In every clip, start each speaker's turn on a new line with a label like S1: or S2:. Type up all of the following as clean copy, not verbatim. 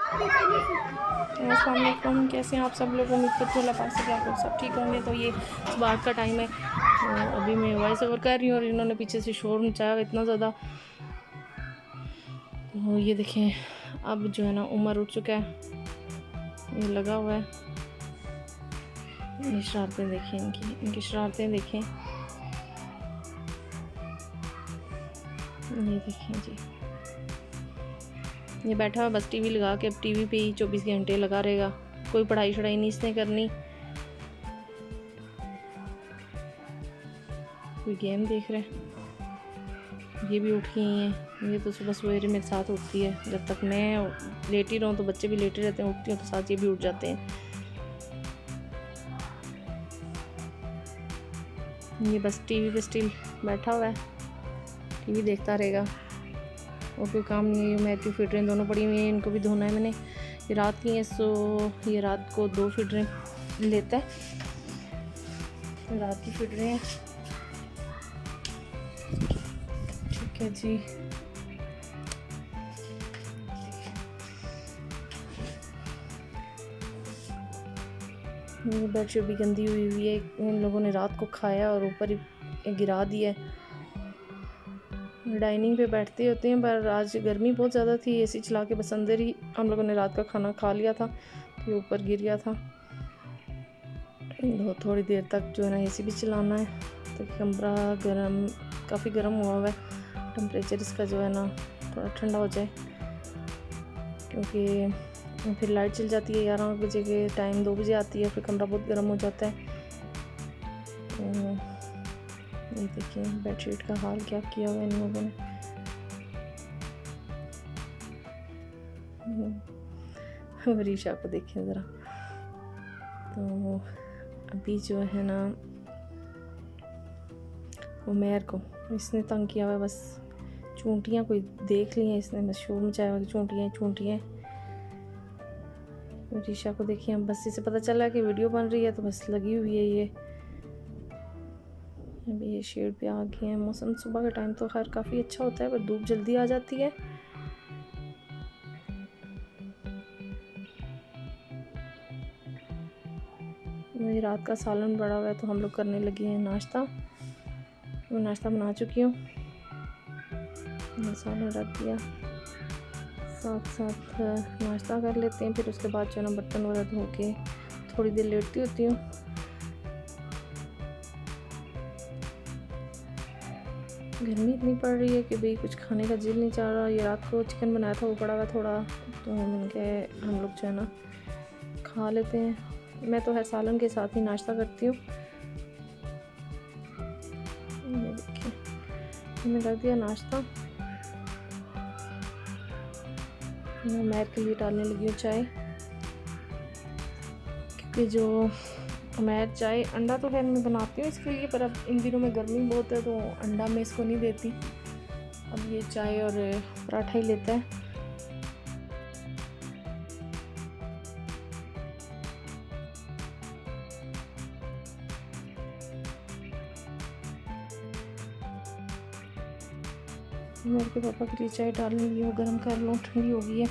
S1: अस्सलाम वालेकुम, कैसे हैं आप सब लोग। उम्मीद करती हूँ अल्लाह पाक से कि आप लोग सब ठीक होंगे। तो ये सुबह का टाइम है, तो अभी मैं वॉइस ओवर कर रही हूँ और इन्होंने पीछे से शोर मचाया हुआ इतना ज़्यादा। तो ये देखें, अब जो है ना उमर उठ चुका है, ये लगा हुआ है। ये शरारतें देखें, इनकी शरारतें देखें। ये देखें जी, ये बैठा हुआ बस टीवी लगा के, अब टीवी पे ही 24 घंटे लगा रहेगा। कोई पढ़ाई शढ़ाई नहीं इसने करनी, कोई गेम देख रहे हैं। ये भी उठ गई हैं, ये तो सुबह सवेरे मेरे साथ उठती है। जब तक मैं लेटी रहूँ तो बच्चे भी लेटे रहते हैं, उठती हूँ तो साथ ये भी उठ जाते हैं। ये बस टीवी पे स्टिल बैठा हुआ है, टीवी देखता रहेगा और कोई काम नहीं है। ये मैथ्यू फिटरें दोनों पड़ी हुई हैं, इनको भी धोना है मैंने। ये रात की हैं, सो ये रात को 2 फिटरें लेता है, रात की फिटरें हैं। ठीक है जी, बेडशीट भी गंदी हुई है, इन लोगों ने रात को खाया और ऊपर ही गिरा दिया। डाइनिंग पे बैठते होते हैं, पर आज गर्मी बहुत ज़्यादा थी, एसी चला के बस अंदर ही हम लोगों ने रात का खाना खा लिया था, तो ऊपर गिर गया था। थोड़ी देर तक जो है ना एसी भी चलाना है, तो कमरा गर्म, काफ़ी गर्म हुआ हुआ है। टेम्परेचर इसका जो है ना थोड़ा ठंडा हो जाए, क्योंकि फिर लाइट चल जाती है 11 बजे के टाइम, 2 बजे आती है, फिर कमरा बहुत गर्म हो जाता है। तो ये देखिए बेडशीट का हाल क्या किया हुआ इन लोगों ने। वरीशा को देखिए ज़रा। तो अभी जो है ना उमेर को इसने तंग किया हुआ है, बस चूंटियाँ कोई देख ली हैं इसने, बस शोर मचाया हुआ कि चूंटियाँ। वरीशा को देखिए, बस इसे पता चला कि वीडियो बन रही है तो बस लगी हुई है ये। अभी ये शेड पे आ गए हैं। मौसम सुबह का टाइम तो खैर काफ़ी अच्छा होता है, पर धूप जल्दी आ जाती है। मेरी रात का सालन बड़ा हुआ है, तो हम लोग करने लगे हैं नाश्ता। मैं नाश्ता बना चुकी हूँ, सालन रख दिया, साथ नाश्ता कर लेते हैं। फिर उसके बाद जो है ना बर्तन वगैरह धो के थोड़ी देर लेटती होती हूँ। गर्मी इतनी पड़ रही है कि भाई कुछ खाने का दिल नहीं चाह रहा। ये रात को चिकन बनाया था, वो पड़ा हुआ थोड़ा, तो हम लोग जो है ना खा लेते हैं। मैं तो हर सालन के साथ ही नाश्ता करती हूँ। ये देखिए, मैंने कर दिया नाश्ता। मैं मैर के लिए डालने लगी हूँ चाय, क्योंकि जो मैं चाय अंडा तो खैर मैं बनाती हूँ इसके लिए, पर अब इन दिनों में गर्मी बहुत है तो अंडा मैं इसको नहीं देती। अब ये चाय और पराठा ही लेता है। मेरे के पापा के लिए चाय डालने लगी हूँ, गर्म कर लूँ, ठंडी हो गई है।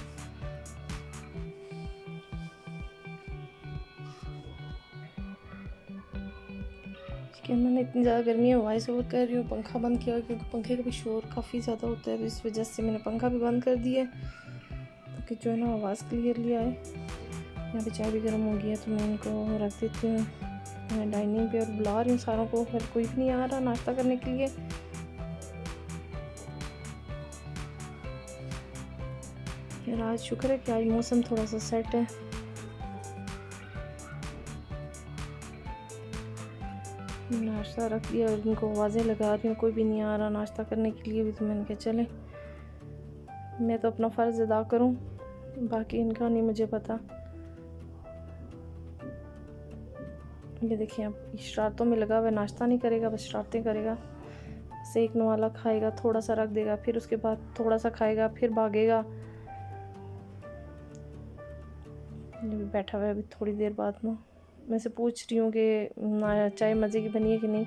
S1: कि मैंने इतनी ज़्यादा गर्मी है, वॉइस ओवर कर रही हूँ, पंखा बंद किया क्योंकि पंखे का भी शोर काफ़ी ज़्यादा होता है, तो इस वजह से मैंने पंखा भी बंद कर दिया ताकि जो है ना आवाज़ क्लियरली आए। यहाँ पे चाय भी गर्म हो गई है, तो मैं इनको रख देती हूँ। मैं डाइनिंग पे और बुला रही हूँ सारों को, फिर कोई भी नहीं आ रहा नाश्ता करने के लिए। फिर आज शुक्र है कि आज मौसम थोड़ा सा सेट है। नाश्ता रख दिया और इनको आवाज़ें लगा रही हूँ, कोई भी नहीं आ रहा नाश्ता करने के लिए भी, तो मैंने कहा चले मैं तो अपना फ़र्ज़ अदा करूँ, बाकी इनका नहीं मुझे पता। ये देखिए, अब शरारतों में लगा हुआ, नाश्ता नहीं करेगा, बस शरारतें करेगा। सेक वाला खाएगा, थोड़ा सा रख देगा, फिर उसके बाद थोड़ा सा खाएगा, फिर भागेगा। ये भी बैठा हुआ है। अभी थोड़ी देर बाद में मैं से पूछ रही हूँ कि चाय मज़े की बनी है कि नहीं,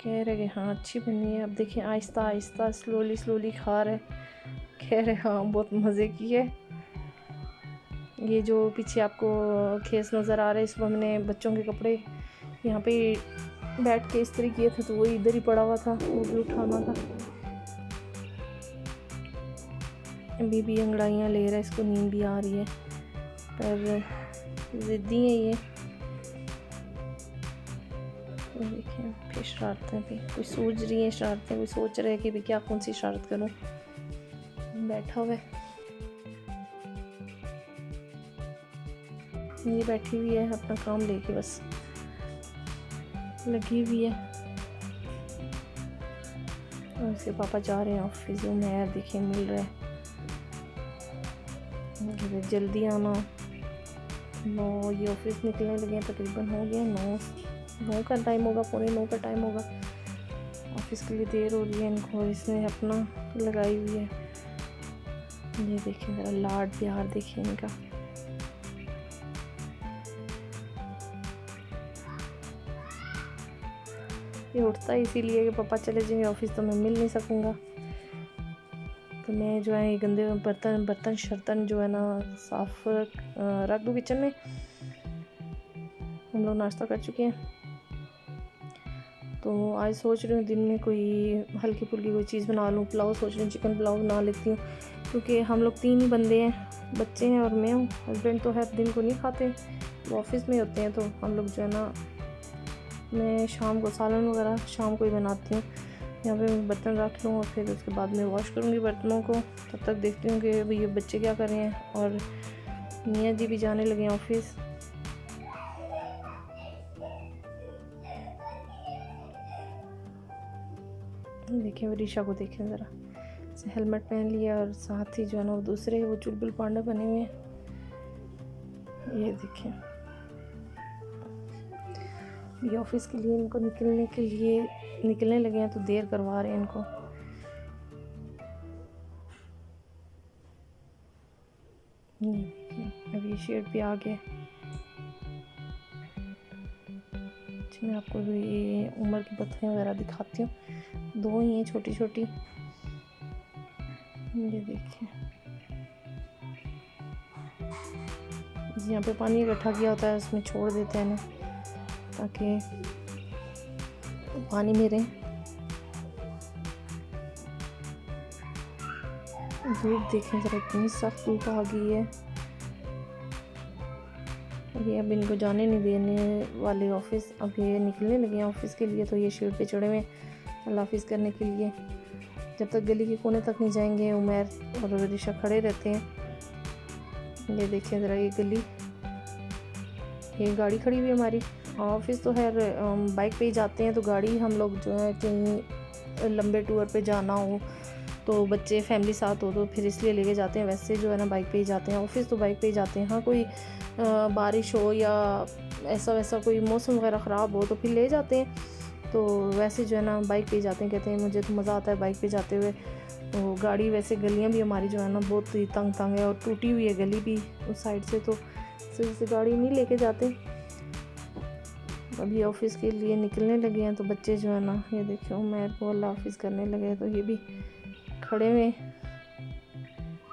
S1: कह रहे कि हाँ अच्छी बनी है। अब देखिए आहिस्ता आहिस्ता स्लोली खा रहे, कह रहे हाँ बहुत मज़े की है। ये जो पीछे आपको खेस नज़र आ रहा है, इसमें हमने बच्चों के कपड़े यहाँ पे बैठ के इस्त्री किए थे, तो वो इधर ही पड़ा हुआ था, वो भी उठाना था। अभी भी अंगड़ाइयाँ ले रहा है, इसको नींद भी आ रही है, पर ज़िद्दी है ये। देखिए फिर शरारतें भी, कोई सूझ रही है शरारतें, कोई सोच रहे हैं कि भी क्या कौन सी शरारत करूँ। बैठा हुआ है, ये बैठी हुई है अपना काम लेके, बस लगी हुई है। और उसके पापा जा रहे हैं ऑफिस, मैं देखिए मिल रहा है, जल्दी आना। 9 ये ऑफिस निकलने लगे हैं, तकरीबन हो गया 9 का टाइम होगा, 8:45 का टाइम होगा। ऑफिस के लिए देर हो रही है इनको, इसने अपना लगाई हुई है। ये देखिए ज़रा लाड प्यार देखिए इनका। ये उठता है इसीलिए कि पापा चले जाएंगे ऑफिस तो मैं मिल नहीं सकूँगा, तो मैं जो है ये गंदे बर्तन शर्तन जो है ना साफ रख दूँ किचन में। हम लोग नाश्ता कर चुके हैं, तो आज सोच रही हूँ दिन में कोई हल्की फुल्की कोई चीज़ बना लूँ। पुलाव सोच रही हूँ, चिकन पुलाव बना लेती हूँ, क्योंकि हम लोग 3 ही बंदे हैं, बच्चे हैं और मैं हूँ। हस्बैंड तो है दिन को नहीं खाते, वो ऑफिस में होते हैं, तो हम लोग जो है ना, मैं शाम को सालन वगैरह शाम को ही बनाती हूँ। यहाँ पे मैं बर्तन रख लूँ और फिर उसके बाद मैं वॉश करूँगी बर्तनों को। तब तक देखती हूँ कि भैया बच्चे क्या कर रहे हैं, और मियाँ जी भी जाने लगे हैं ऑफिस। देखिए वरीशा को देखें ज़रा, हेलमेट पहन लिया और साथ ही जो है ना वो दूसरे वो चुलबुल पांडा बने हुए हैं। ये देखें, ये ऑफिस के लिए इनको निकलने लगे हैं, तो देर करवा रहे हैं इनको। अब ये शेड पे आ गए। मैं आपको ये उम्र की बत्तियाँ वगैरह दिखाती हूँ, 2 ही हैं छोटी छोटी। ये देखिए, यहाँ पे पानी इकट्ठा किया होता है, उसमें छोड़ देते हैं ना, ताकि पानी में रहे। धूप देखें ज़रा, इतनी सख्त धूप आ गई है। ये अब इनको जाने नहीं देने वाले ऑफिस, अब ये निकलने लगे हैं ऑफिस के लिए, तो ये शेड पे चढ़े हुए हैं अल्लाह हाफिज़ करने के लिए। जब तक गली के कोने तक नहीं जाएंगे, उमर और वरीशा खड़े रहते हैं। ये देखें ज़रा, ये गली, ये गाड़ी खड़ी हुई है हमारी। ऑफिस तो है बाइक पे ही जाते हैं, तो गाड़ी हम लोग जो है कहीं लंबे टूर पे जाना हो, तो बच्चे फैमिली साथ हो तो फिर इसलिए लेके जाते हैं। वैसे जो है ना बाइक पे ही जाते हैं, ऑफिस तो बाइक पे ही जाते हैं। हाँ कोई बारिश हो या ऐसा वैसा कोई मौसम वगैरह ख़राब हो तो फिर ले जाते हैं, तो वैसे जो है ना बाइक पे ही जाते हैं। कहते हैं मुझे तो मज़ा आता है बाइक पे जाते हुए। तो गाड़ी, वैसे गलियां भी हमारी जो है ना बहुत ही तंग है, और टूटी हुई है गली भी उस साइड से, तो से गाड़ी नहीं लेके जाते। अभी ऑफिस के लिए निकलने लगे हैं, तो बच्चे जो है ना, ये देखो मैं को अल्लाह हाफिज़ करने लगे, तो ये भी खड़े हुए।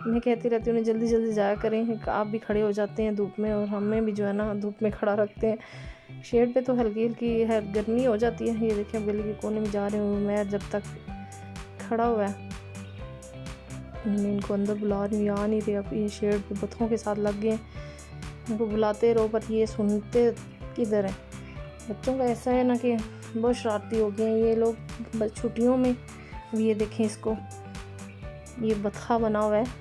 S1: मैं कहती रहती हूँ जल्दी जल्दी जाया करें, आप भी खड़े हो जाते हैं धूप में, और हमें भी जो है ना धूप में खड़ा रखते हैं। शेड पे तो हल्की हल्की है गर्मी हो जाती है। ये देखिए गली के कोने में जा रहे हूँ मैं, जब तक खड़ा हुआ है। मैं इनको अंदर बुला रही हूँ, आ नहीं रहे। अब ये शेड पे बतखों के साथ लग गए, इनको बुलाते रहो पर ये सुनते किधर है। बच्चों का ऐसा है ना कि बहुत शरारती हो गए हैं ये लोग छुट्टियों में। ये देखें इसको, ये बतखा बना हुआ है।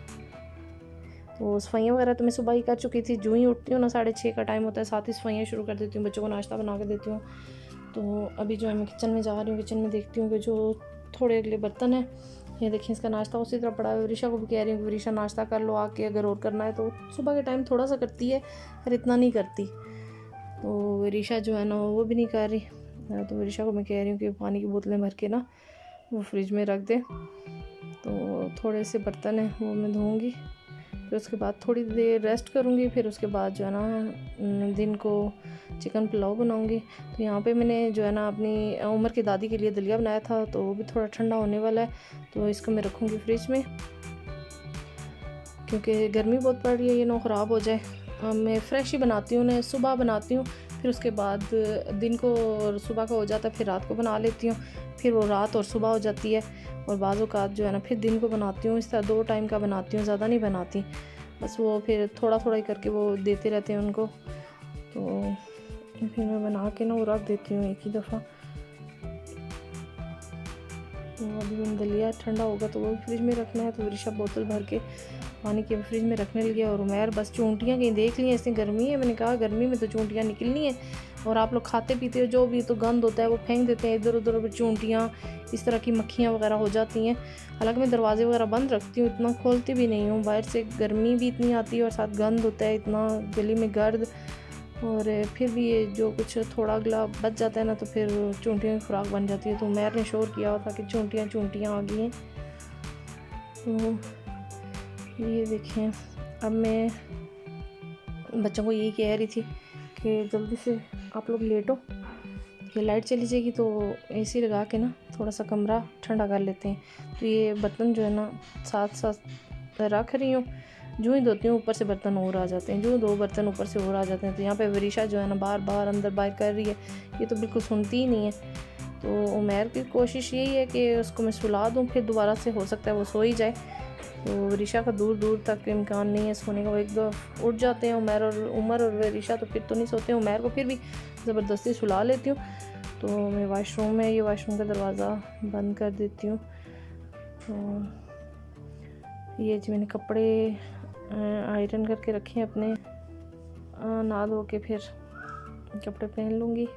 S1: तो सफाइयाँ वगैरह तो मैं सुबह ही कर चुकी थी। जो ही उठती हूँ ना 6:30 का टाइम होता है, साथ ही सफाइयाँ शुरू कर देती हूँ, बच्चों को नाश्ता बना के देती हूँ। तो अभी जो है मैं किचन में जा रही हूँ, किचन में देखती हूँ कि जो थोड़े अगले बर्तन हैं, ये देखिए इसका नाश्ता उसी तरह पड़ा है। वरीशा को भी कह रही हूँ कि वरीशा नाश्ता कर लो आके, अगर और करना है तो। सुबह के टाइम थोड़ा सा करती है पर इतना नहीं करती, तो वरीशा जो है ना वो भी नहीं कर रही। तो वरीशा को मैं कह रही हूँ कि पानी की बोतलें भर के ना वो फ्रिज में रख दे। तो थोड़े से बर्तन हैं वो मैं धोऊँगी, फिर उसके बाद थोड़ी देर रेस्ट करूँगी, फिर उसके बाद जो है ना दिन को चिकन पुलाव बनाऊँगी। तो यहाँ पे मैंने जो है ना अपनी उमर की दादी के लिए दलिया बनाया था, तो वो भी थोड़ा ठंडा होने वाला है, तो इसको मैं रखूँगी फ्रिज में। क्योंकि गर्मी बहुत पड़ रही है, ये ना ख़राब हो जाए। मैं फ़्रेश ही बनाती हूँ, उन्हें सुबह बनाती हूँ, फिर उसके बाद दिन को सुबह का हो जाता है, फिर रात को बना लेती हूँ, फिर वो रात और सुबह हो जाती है। और बाज़ औक़ात जो है ना फिर दिन को बनाती हूँ। इस तरह 2 टाइम का बनाती हूँ, ज़्यादा नहीं बनाती। बस वो फिर थोड़ा थोड़ा ही करके वो देते रहते हैं उनको, तो फिर मैं बना के ना वो रख देती हूँ एक ही दफ़ा। तो अभी मैंने दलिया ठंडा होगा तो वो फ्रिज में रखना है, तो ऋषभ बोतल भर के पानी के फ्रिज में रखने लग गया। और उमैर बस चूंटियाँ कहीं देख ली हैं, इसने गर्मी है, मैंने कहा गर्मी में तो चूंटियाँ निकलनी है, और आप लोग खाते पीते हो जो भी तो गंद होता है वो फेंक देते हैं इधर उधर, चूंटियाँ इस तरह की मक्खियाँ वगैरह हो जाती हैं। हालांकि मैं दरवाजे वगैरह बंद रखती हूँ, इतना खोलती भी नहीं हूँ, बाहर से गर्मी भी इतनी आती है और साथ गंद होता है, इतना गली में गर्द, और फिर भी ये जो कुछ थोड़ा अगला बच जाता है ना तो फिर चूंटियों की खुराक बन जाती है। तो उमैर ने शोर किया हुआ था कि चूंटियाँ आ गई हैं। तो ये देखें, अब मैं बच्चों को यही कह रही थी कि जल्दी से आप लोग लेटो, ये लाइट चली जाएगी तो एसी लगा के ना थोड़ा सा कमरा ठंडा कर लेते हैं। तो ये बर्तन जो है ना साथ साथ रख रही हूँ, जो ही धोती हूँ ऊपर से बर्तन और आ जाते हैं, जो 2 बर्तन ऊपर से और आ जाते हैं। तो यहाँ पे वरीशा जो है ना बार बार अंदर बाहर कर रही है, ये तो बिल्कुल सुनती ही नहीं है। तो उमैर की कोशिश यही है कि उसको मैं सुला दूँ, फिर दोबारा से हो सकता है वो सो ही जाए। तो वरीशा का दूर दूर तक इम्कान नहीं है सोने का, वो एक दो उठ जाते हैं उमर और वरीशा, तो फिर तो नहीं सोते हैं। उमैर को फिर भी ज़बरदस्ती सुला लेती हूँ। तो मैं वाशरूम में ये वाशरूम का दरवाज़ा बंद कर देती हूँ। तो ये जी मैंने कपड़े आयरन करके रखे हैं अपने, नहा धो के फिर कपड़े पहन लूँगी।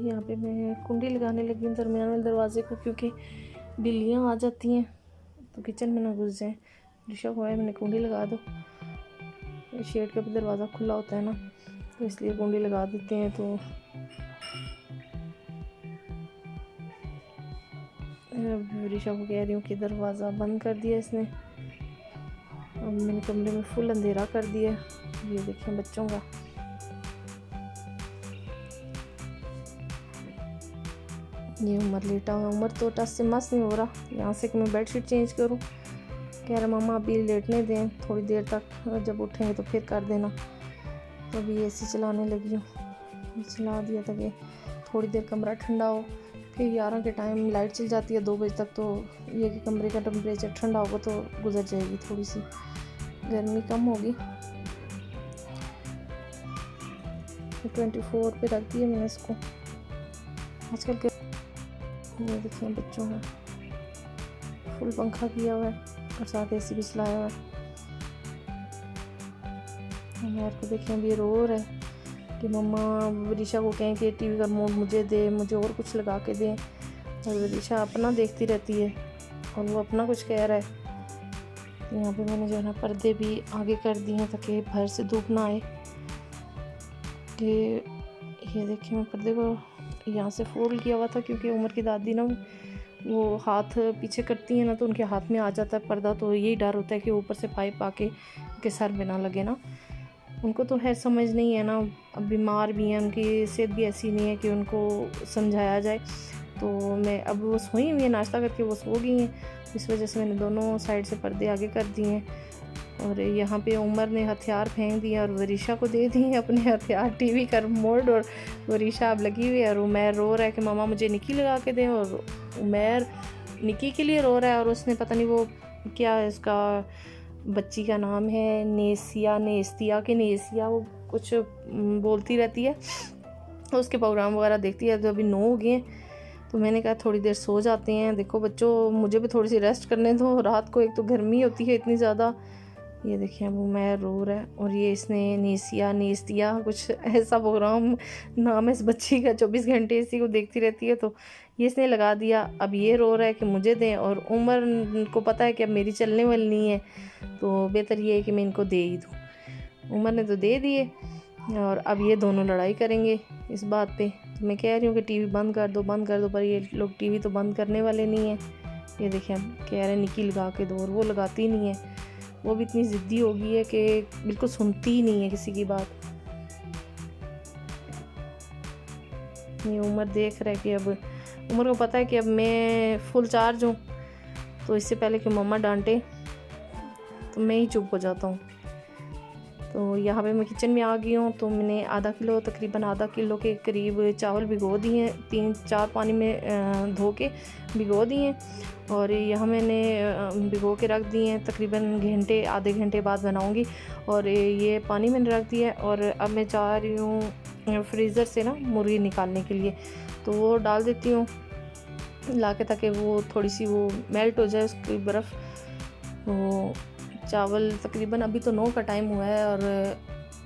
S1: यहाँ पे मैं कुंडी लगाने लगी हूँ दरमियान वाले दरवाजे को, क्योंकि बिल्लियाँ आ जाती हैं तो किचन में ना घुस जाएँ। ऋषभ को मैंने कुंडी लगा दो, शेड का भी दरवाज़ा खुला होता है ना, तो इसलिए कुंडी लगा देते हैं। तो ऋषभ को कह रही हूँ कि दरवाज़ा बंद कर दिया इसने। अब मैंने कमरे में फुल अंधेरा कर दिया। ये देखें बच्चों का, ये उमर लेटा हुआ, उमर तो टस से मस नहीं हो रहा। यहाँ से कि मैं बेडशीट चेंज करूँ, कह रहा मम्मा अभी लेटने दें थोड़ी देर तक, जब उठेंगे तो फिर कर देना। तो अभी एसी चलाने लगी हूँ, चला दिया ताकि थोड़ी देर कमरा ठंडा हो। फिर 11 के टाइम लाइट चल जाती है 2 बजे तक, तो ये कि कमरे का टेम्परेचर ठंडा होगा तो गुजर जाएगी, थोड़ी सी गर्मी कम होगी। 24 पे रख दिया मैंने इसको आजकल के। ये देखिए बच्चों का फुल पंखा किया हुआ है और साथ एसी भी चलाया हुआ है। यार को देखें अभी रो रहा है कि मम्मा, वरीशा को कहें कि टीवी का रिमोट मुझे दे, मुझे और कुछ लगा के दे। और वरीशा अपना देखती रहती है और वो अपना कुछ कह रहा है। तो यहाँ पे मैंने जो है ना पर्दे भी आगे कर दिए हैं ताकि बाहर से धूप ना आए। ये देखिए मैं पर्दे को यहाँ से फोल्ड किया हुआ था, क्योंकि उमर की दादी ना वो हाथ पीछे करती है ना तो उनके हाथ में आ जाता है पर्दा, तो यही डर होता है कि ऊपर से पाइप आके उनके सर में ना लगे ना। उनको तो है समझ नहीं है ना, अब बीमार भी हैं, उनकी सेहत भी ऐसी नहीं है कि उनको समझाया जाए। तो मैं अब वो सोई हुई है, नाश्ता करके वो सो गई हैं, इस वजह से मैंने दोनों साइड से पर्दे आगे कर दिए हैं। और यहाँ पे उमर ने हथियार फेंक दिए और वरीशा को दे दिए अपने हथियार, टीवी का रिमोट। और वरीशा अब लगी हुई है और उमैर रो रहा है कि मामा मुझे निकी लगा के दें। और उमैर निकी के लिए रो रहा है, और उसने पता नहीं वो क्या इसका बच्ची का नाम है, नेस्तिया के नेसिया, वो कुछ बोलती रहती है, तो उसके प्रोग्राम वगैरह देखती है। तो अभी 9 हो गए हैं, तो मैंने कहा थोड़ी देर सो जाते हैं। देखो बच्चों, मुझे भी थोड़ी सी रेस्ट करने दो, रात को एक तो गर्मी होती है इतनी ज़्यादा। ये देखिए वो मैं रो रहा है, और ये इसने नेस्तिया कुछ ऐसा प्रोग्राम नाम है इस बच्ची का, 24 घंटे इसी को देखती रहती है। तो ये इसने लगा दिया, अब ये रो रहा है कि मुझे दें, और उमर को पता है कि अब मेरी चलने वाली नहीं है, तो बेहतर ये है कि मैं इनको दे ही दूँ। उमर ने तो दे दिए, और अब ये दोनों लड़ाई करेंगे इस बात पे। तो मैं कह रही हूँ कि टीवी बंद कर दो, पर ये लोग टीवी तो बंद करने वाले नहीं हैं। ये देखिए कह रहे हैं निकी लगा के दो, और वो लगाती नहीं है। वो भी इतनी ज़िद्दी हो गई है कि बिल्कुल सुनती ही नहीं है किसी की बात। ये उमर देख रहा है कि अब उमर को पता है कि अब मैं फुल चार्ज हूँ, तो इससे पहले कि मम्मा डांटे तो मैं ही चुप हो जाता हूँ। तो यहाँ पे मैं किचन में आ गई हूँ। तो मैंने तकरीबन आधा किलो के करीब चावल भिगो दिए हैं, 3-4 पानी में धो के भिगो दिए हैं और यहाँ मैंने भिगो के रख दिए हैं। तकरीबन आधे घंटे बाद बनाऊँगी। और ये पानी मैंने रख दिया है और अब मैं जा रही हूँ फ्रीज़र से ना मुर्गी निकालने के लिए। तो वो डाल देती हूँ ला के, ताकि वो थोड़ी सी वो मेल्ट हो जाए उसकी बर्फ़। वो चावल तकरीबन अभी तो 9 का टाइम हुआ है और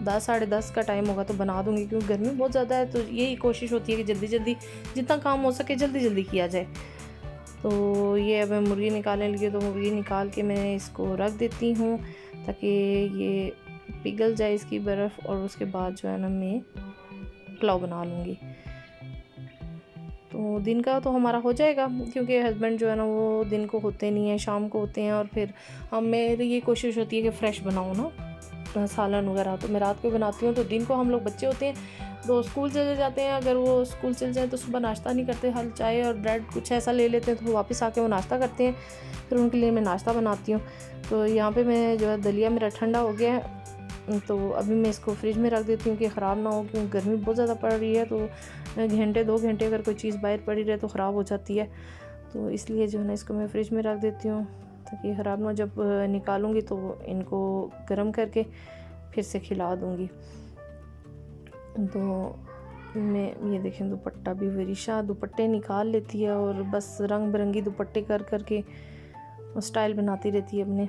S1: 10 साढ़े 10 का टाइम होगा तो बना दूँगी, क्योंकि गर्मी बहुत ज़्यादा है। तो यही कोशिश होती है कि जल्दी जल्दी जितना काम हो सके जल्दी जल्दी किया जाए। तो ये अब मैं मुर्गी निकालने लगी, तो मुर्गी निकाल के मैं इसको रख देती हूँ ताकि ये पिघल जाए इसकी बर्फ़, और उसके बाद जो है ना मैं पुलाव बना लूँगी। तो दिन का तो हमारा हो जाएगा, क्योंकि हस्बैंड जो है ना वो दिन को होते नहीं हैं, शाम को होते हैं। और फिर मेरी ये कोशिश होती है कि फ़्रेश बनाऊँ ना सालन वगैरह, तो मैं रात को बनाती हूँ। तो दिन को हम लोग बच्चे होते हैं तो स्कूल चले जाते हैं। अगर वो स्कूल चले जाए तो सुबह नाश्ता नहीं करते, हल चाय और ब्रेड कुछ ऐसा ले लेते हैं, तो वापस आके वो नाश्ता करते हैं। फिर उनके लिए मैं नाश्ता बनाती हूँ। तो यहाँ पे मैं जो है दलिया मेरा ठंडा हो गया है, तो अभी मैं इसको फ्रिज में रख देती हूँ कि ख़राब ना हो, क्योंकि गर्मी बहुत ज़्यादा पड़ रही है। तो घंटे 2 घंटे अगर कोई चीज़ बाहर पड़ी रहे तो ख़राब हो जाती है। तो इसलिए जो है ना इसको मैं फ्रिज में रख देती हूँ ताकि ख़राब ना हो। जब निकालूँगी तो इनको गर्म करके फिर से खिला दूँगी। तो मैं ये देखें दुपट्टा भी वरीशा दुपट्टे निकाल लेती है और बस रंग बिरंगी दुपट्टे कर करके स्टाइल बनाती रहती है अपने।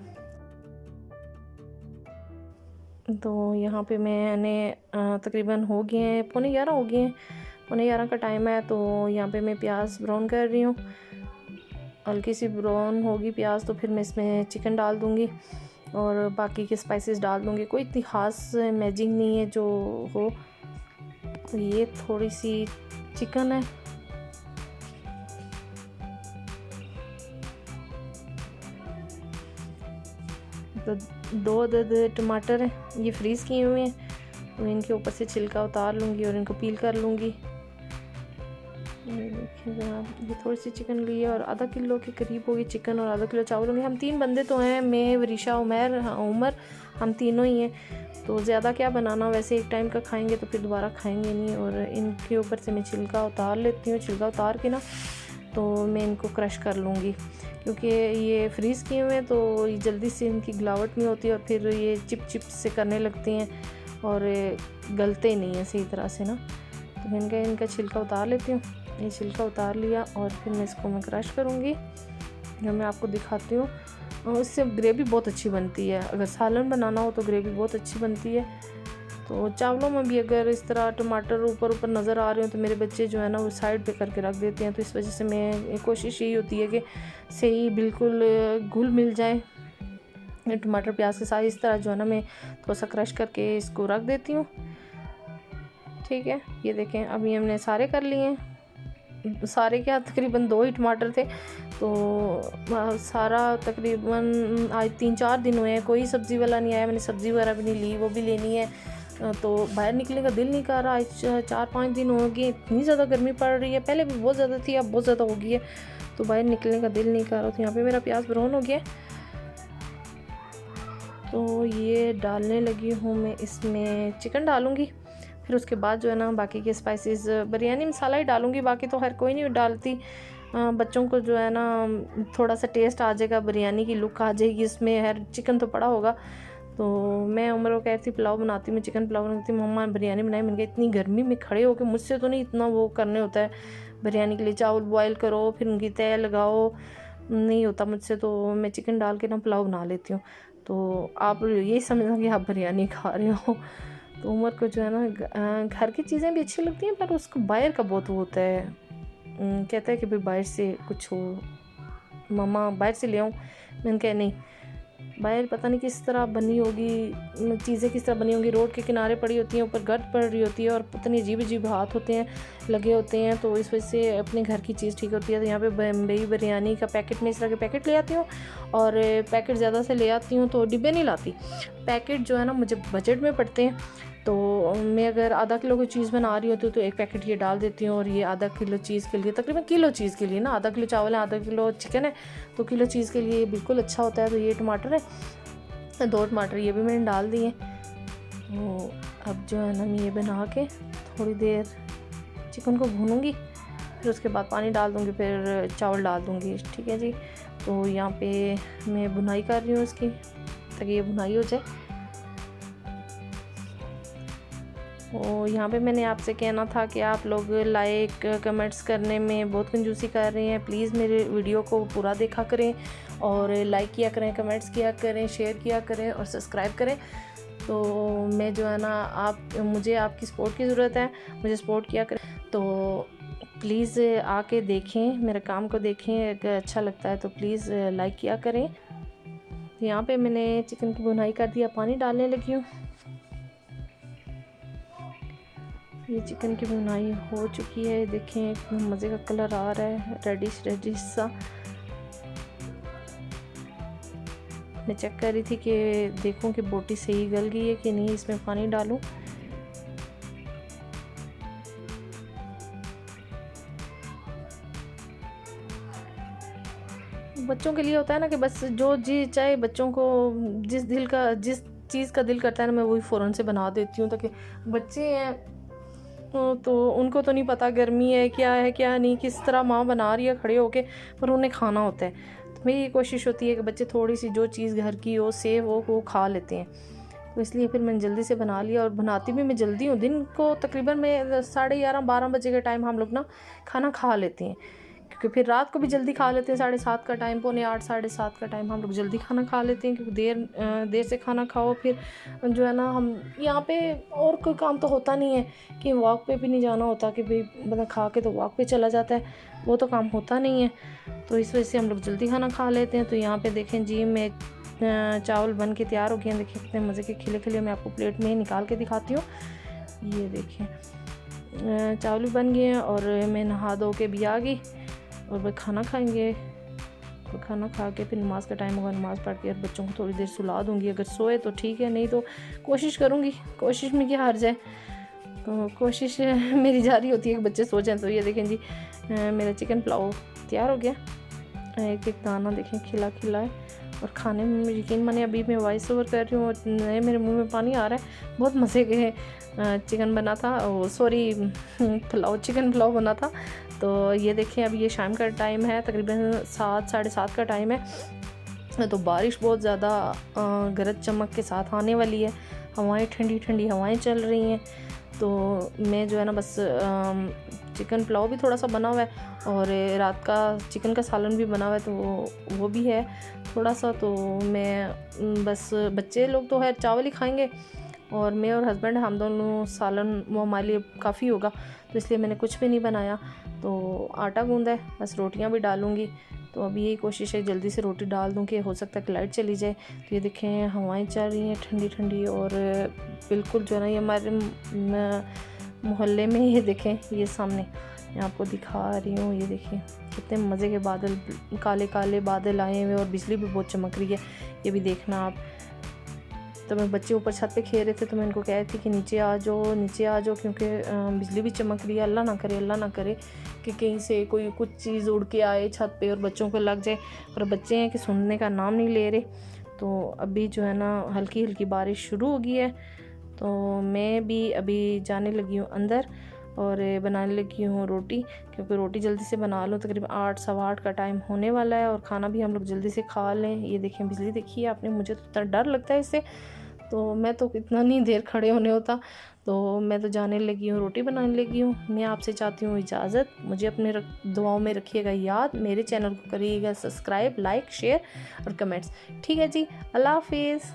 S1: तो यहाँ पे मैंने तकरीबन हो गए हैं 11:15 हो गए हैं, 11:15 का टाइम है। तो यहाँ पे मैं प्याज ब्राउन कर रही हूँ। हल्की सी ब्राउन होगी प्याज तो फिर मैं इसमें चिकन डाल दूँगी और बाकी के स्पाइसेस डाल दूँगी। कोई इतनी ख़ास मैजिंग नहीं है जो हो। तो ये थोड़ी सी चिकन है, तो 2 अदद टमाटर हैं, ये फ्रीज़ किए हुए हैं। तो इनके ऊपर से छिलका उतार लूँगी और इनको पील कर लूँगी। ये देखिए जनाब, ये थोड़ी सी चिकन ली है और आधा किलो के करीब होगी चिकन और आधा किलो चावल होंगे। हम 3 बंदे तो हैं, मैं वरीशा उमर हम तीनों ही हैं। तो ज़्यादा क्या बनाना, वैसे एक टाइम का खाएंगे तो फिर दोबारा खाएंगे नहीं। और इनके ऊपर से मैं छिलका उतार लेती हूँ। छिलका उतार के ना तो मैं इनको क्रश कर लूँगी, क्योंकि ये फ्रीज़ किए हुए हैं तो ये जल्दी से इनकी गिलावट नहीं होती और फिर ये चिप चिप से करने लगते हैं और गलते नहीं हैं सही तरह से ना। तो मैं इनका छिलका उतार लेती हूँ। ये छिलका उतार लिया और फिर मैं इसको क्रश करूँगी, जो मैं आपको दिखाती हूँ। और इससे ग्रेवी बहुत अच्छी बनती है। अगर सालन बनाना हो तो ग्रेवी बहुत अच्छी बनती है। तो चावलों में भी अगर इस तरह टमाटर ऊपर नज़र आ रहे हो तो मेरे बच्चे जो है ना वो साइड पे करके रख देते हैं। तो इस वजह से मैं कोशिश यही होती है कि सही बिल्कुल घुल मिल जाए टमाटर प्याज के साथ। इस तरह जो है ना मैं थोड़ा सा क्रश करके इसको रख देती हूँ। ठीक है, ये देखें अभी हमने सारे कर लिए हैं। सारे क्या तकरीबन 2 ही टमाटर थे। तो सारा तकरीबन आज 3-4 दिन हुए हैं, कोई सब्ज़ी वाला नहीं आया। मैंने सब्ज़ी वगैरह भी नहीं ली, वो भी लेनी है। तो बाहर निकलने का दिल नहीं कर रहा। आज 4-5 दिन हो गए, इतनी ज़्यादा गर्मी पड़ रही है। पहले भी बहुत ज़्यादा थी, अब बहुत ज़्यादा हो गई है, तो बाहर निकलने का दिल नहीं कर रहा। तो यहाँ पे मेरा प्याज ब्राउन हो गया, तो ये डालने लगी हूँ मैं। इसमें चिकन डालूँगी, फिर उसके बाद जो है ना बाकी के स्पाइसेस, बिरयानी मसाला ही डालूँगी, बाकी तो हर कोई नहीं डालती। बच्चों को जो है ना थोड़ा सा टेस्ट आ जाएगा, बिरयानी की लुक आ जाएगी इसमें। हर चिकन तो पड़ा होगा। तो मैं उम्र को कह रही थी पुलाव बनाती, मैं चिकन पुलाव बनाती, मम्मा बिरयानी बनाई। मैंने कहा इतनी गर्मी में खड़े होकर मुझसे तो नहीं इतना वो करने होता है बिरयानी के लिए। चावल बॉयल करो, फिर उनकी तय लगाओ, नहीं होता मुझसे। तो मैं चिकन डाल के ना पुलाव बना लेती हूँ। तो आप यही समझना कि आप बिरयानी खा रहे हो। तो उम्र को जो है ना घर की चीज़ें भी अच्छी लगती हैं, पर उसको बाहर का बहुत वो होता है। कहता है कि भाई बाहर से कुछ हो, मम्मा बाहर से ले आऊँ। मैंने कहा नहीं, बाहर पता नहीं किस तरह बनी होगी, चीज़ें किस तरह बनी होंगी। रोड के किनारे पड़ी होती हैं, ऊपर गर्द पड़ रही होती है और पता नहीं अजीब हाथ होते हैं, लगे होते हैं। तो इस वजह से अपने घर की चीज़ ठीक होती है। तो यहाँ पे बम्बई बिरयानी का पैकेट, में इस तरह के पैकेट ले आती हूँ और पैकेट ज़्यादा से ले आती हूँ, तो डिब्बे नहीं लाती। पैकेट जो है ना मुझे बजट में पड़ते हैं, तो मैं अगर आधा किलो की चीज़ बना रही होती हूँ तो एक पैकेट ये डाल देती हूँ। और ये आधा किलो चीज़ के लिए, तकरीबन किलो चीज़ के लिए ना, आधा किलो चावल है, आधा किलो चिकन है, तो किलो चीज़ के लिए ये बिल्कुल अच्छा होता है। तो ये टमाटर है, 2 टमाटर ये भी मैंने डाल दिए। तो अब जो है ना मैं ये बना के थोड़ी देर चिकन को भूनूंगी, फिर उसके बाद पानी डाल दूँगी, फिर चावल डाल दूँगी। ठीक है जी। तो यहाँ पे मैं भुनाई कर रही हूँ इसकी, ताकि ये भुनाई हो जाए। तो यहाँ पे मैंने आपसे कहना था कि आप लोग लाइक कमेंट्स करने में बहुत कंजूसी कर रहे हैं। प्लीज़ मेरे वीडियो को पूरा देखा करें और लाइक किया करें, कमेंट्स किया करें, शेयर किया करें और सब्सक्राइब करें। तो मैं जो है ना मुझे आपकी सपोर्ट की ज़रूरत है, मुझे सपोर्ट किया करें। तो प्लीज़ आके देखें, मेरे काम को देखें, अगर अच्छा लगता है तो प्लीज़ लाइक किया करें। यहाँ पे मैंने चिकन की भुनाई कर दिया, पानी डालने लगी हूँ। ये चिकन की भुनाई हो चुकी है, देखें एकदम मज़े का कलर आ रहा है, रेडिश सा। मैं चेक कर रही थी कि देखूं कि बोटी सही गल गई है कि नहीं, इसमें पानी डालूं। बच्चों के लिए होता है ना कि बस जो जी चाहे, बच्चों को जिस चीज़ का दिल करता है ना, मैं वही फ़ौरन से बना देती हूँ। ताकि बच्चे हैं तो उनको तो नहीं पता गर्मी है क्या नहीं, किस तरह माँ बना रही है खड़े होके, पर उन्हें खाना होता है। तो मेरी कोशिश होती है कि बच्चे थोड़ी सी जो चीज़ घर की हो, सेव हो, वो खा लेते हैं। तो इसलिए फिर मैंने जल्दी से बना लिया। और बनाती भी मैं जल्दी हूँ। दिन को तकरीबन मैं 11:30-12 बजे के टाइम हम लोग ना खाना खा लेते हैं, क्योंकि फिर रात को भी जल्दी खा लेते हैं। 7:30 का टाइम, 7:45 7:30 का टाइम हम लोग जल्दी खाना खा लेते हैं, क्योंकि देर से खाना खाओ। फिर जो है ना हम यहाँ पे और कोई काम तो होता नहीं है कि वॉक पे भी नहीं जाना होता कि भाई मतलब खा के तो वॉक पे चला जाता है, वो तो काम होता नहीं है। तो इस वजह से हम लोग जल्दी खाना खा लेते हैं। तो यहाँ पे देखें जी, मैं चावल बन के तैयार हो गए हैं। देखिए कितने मज़े के खिले खिले, मैं आपको प्लेट में ही निकाल के दिखाती हूँ। ये देखें चावल भी बन गए हैं और मैं नहा धो के भी आ गई। और वह खाना खाएंगे, तो खाना खा के फिर नमाज़ का टाइम होगा, नमाज़ पढ़ के और बच्चों को थोड़ी देर सुला दूंगी। अगर सोए तो ठीक है, नहीं तो कोशिश करूंगी, कोशिश में क्या हार जाए। तो कोशिश मेरी जारी होती है कि बच्चे सो जाएं। तो ये देखें जी, मेरा चिकन पुलाव तैयार हो गया। एक एक दाना देखें खिला खिला है। और खाने में यकीन माने अभी मैं वॉइस ओवर कर रही हूँ और मेरे मुंह में पानी आ रहा है। बहुत मज़े के चिकन बना था, सॉरी चिकन पुलाव बना था। तो ये देखें, अब ये शाम का टाइम है, तकरीबन 7 7:30 का टाइम है। तो बारिश बहुत ज़्यादा गरज चमक के साथ आने वाली है। हवाएं ठंडी ठंडी हवाएं चल रही हैं। तो मैं जो है ना बस चिकन पुलाव भी थोड़ा सा बना हुआ है और रात का चिकन का सालन भी बना हुआ है, तो वो भी है थोड़ा सा। तो मैं बस, बच्चे लोग तो है चावल ही खाएंगे और मैं और हस्बैंड हम दोनों सालन वो हमारे लिए काफ़ी होगा। तो इसलिए मैंने कुछ भी नहीं बनाया। तो आटा गूंदा है, बस रोटियां भी डालूंगी। तो अभी यही कोशिश है जल्दी से रोटी डाल दूं कि हो सकता है कि लाइट चली जाए। तो ये देखें हवाएं चल रही हैं ठंडी ठंडी और बिल्कुल जो है ना ये हमारे मोहल्ले में, ये देखें ये सामने मैं आपको दिखा रही हूँ। ये देखिए कितने मज़े के बादल, काले काले बादल आए हुए और बिजली भी बहुत चमक रही है, ये भी देखना आप। तो मैं बच्चे ऊपर छत पे खेल रहे थे, तो मैं इनको कह रही थी कि नीचे आ जाओ, क्योंकि बिजली भी चमक रही है। अल्लाह ना करे कि कहीं से कोई कुछ चीज़ उड़ के आए छत पे और बच्चों को लग जाए। पर बच्चे हैं कि सुनने का नाम नहीं ले रहे। तो अभी जो है ना हल्की हल्की बारिश शुरू हो गई है। तो मैं भी अभी जाने लगी हूँ अंदर और बनाने लगी हूँ रोटी, क्योंकि रोटी जल्दी से बना लो। तकरीबन 8 सवा 8 का टाइम होने वाला है और खाना भी हम लोग जल्दी से खा लें। ये देखें बिजली देखिए आपने, मुझे तो इतना डर लगता है इससे, तो मैं तो इतना नहीं देर खड़े होने होता। तो मैं तो जाने लगी हूँ, रोटी बनाने लगी हूँ। मैं आपसे चाहती हूँ इजाज़त, मुझे अपने दुआओं में रखिएगा याद, मेरे चैनल को करिएगा सब्सक्राइब, लाइक, शेयर और कमेंट्स। ठीक है जी, अल्लाह हाफिज़।